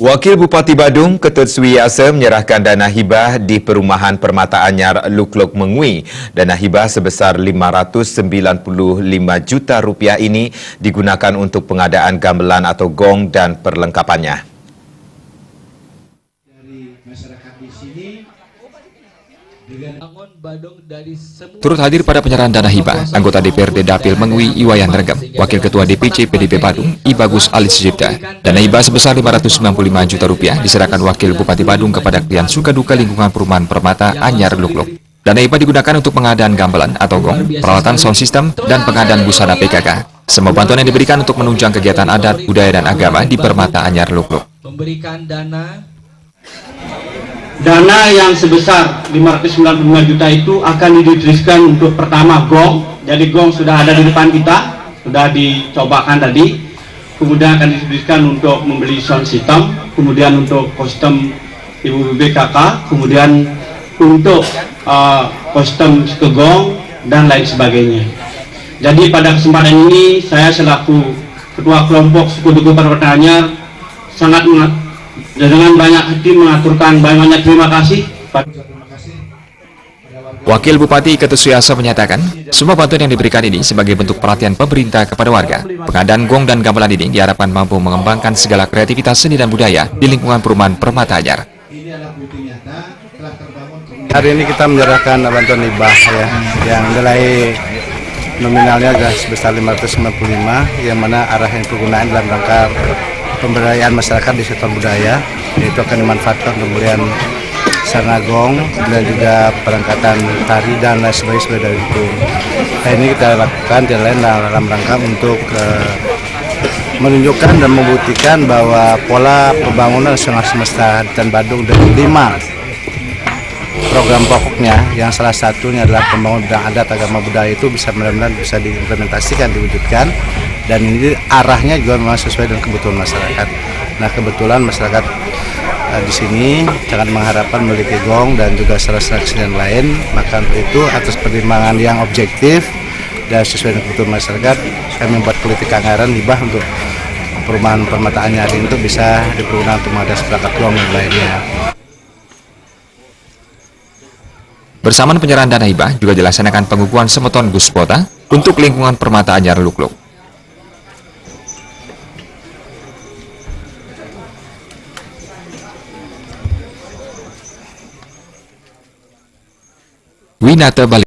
Wakil Bupati Badung, Ketut Suwiyasa menyerahkan dana hibah di Perumahan Permata Anyar Lukluk Mengui. Dana hibah sebesar Rp595 juta ini digunakan untuk pengadaan gamelan atau gong dan perlengkapannya. Turut hadir pada penyerahan dana hibah, anggota DPRD Dapil Mengui Iwayan Regem, Wakil Ketua DPC PDP Badung I Bagus Alis Jipta. Dana hibah sebesar Rp595 juta diserahkan Wakil Bupati Badung kepada klien Sukaduka Lingkungan Perumahan Permata Anyar Lukluk. Dana hibah digunakan untuk pengadaan gamelan atau gong, peralatan sound system, dan pengadaan busana PKK. Semua bantuan yang diberikan untuk menunjang kegiatan adat, budaya, dan agama di Permata Anyar Lukluk. Memberikan dana yang sebesar Rp595 juta itu akan didistribusikan untuk pertama gong. Jadi gong sudah ada di depan kita, sudah dicobakan tadi. Kemudian akan didistribusikan untuk membeli sound system, kemudian untuk kostum ibu BKK, kemudian untuk kostum kegong dan lain sebagainya. Jadi pada kesempatan ini saya selaku Ketua Kelompok Suku Duku Permata Anyar sangat dengan banyak hati mengaturkan banyak terima kasih. Wakil Bupati Ketut Suwiyasa menyatakan, semua bantuan yang diberikan ini sebagai bentuk perhatian pemerintah kepada warga. Pengadaan gong dan gamelan ini diharapkan mampu mengembangkan segala kreativitas seni dan budaya di lingkungan perumahan Permata Anyar. Hari ini kita menyerahkan bantuan hibah yang nilai nominalnya adalah sebesar 595, yang mana arah yang penggunaan dalam rangka pemberdayaan masyarakat di sektor budaya, yaitu akan dimanfaatkan untuk pembelian sarana gong dan juga perangkatan tari dan lain sebagainya dari itu. Nah, ini kita lakukan dalam rangka untuk menunjukkan dan membuktikan bahwa pola pembangunan nasional semesta dan Badung dari 5 program pokoknya, yang salah satunya adalah pembangunan bidang adat, agama, budaya itu bisa benar-benar bisa diimplementasikan, diwujudkan, dan ini arahnya juga memang sesuai dengan kebutuhan masyarakat. Nah, kebetulan masyarakat di sini sangat mengharapkan memiliki gong dan juga sarana kesenian lain, maka untuk itu atas pertimbangan yang objektif dan sesuai dengan kebutuhan masyarakat, kami membuat politik anggaran hibah untuk perumahan Permata Anyar itu bisa dipergunakan untuk mengadaan perangkat gong dan lainnya. Bersamaan penyerahan dana hibah juga dilaksanakan pengukuhan semeton Guspota untuk lingkungan Permata Anyar Lukluk. Winata Bali.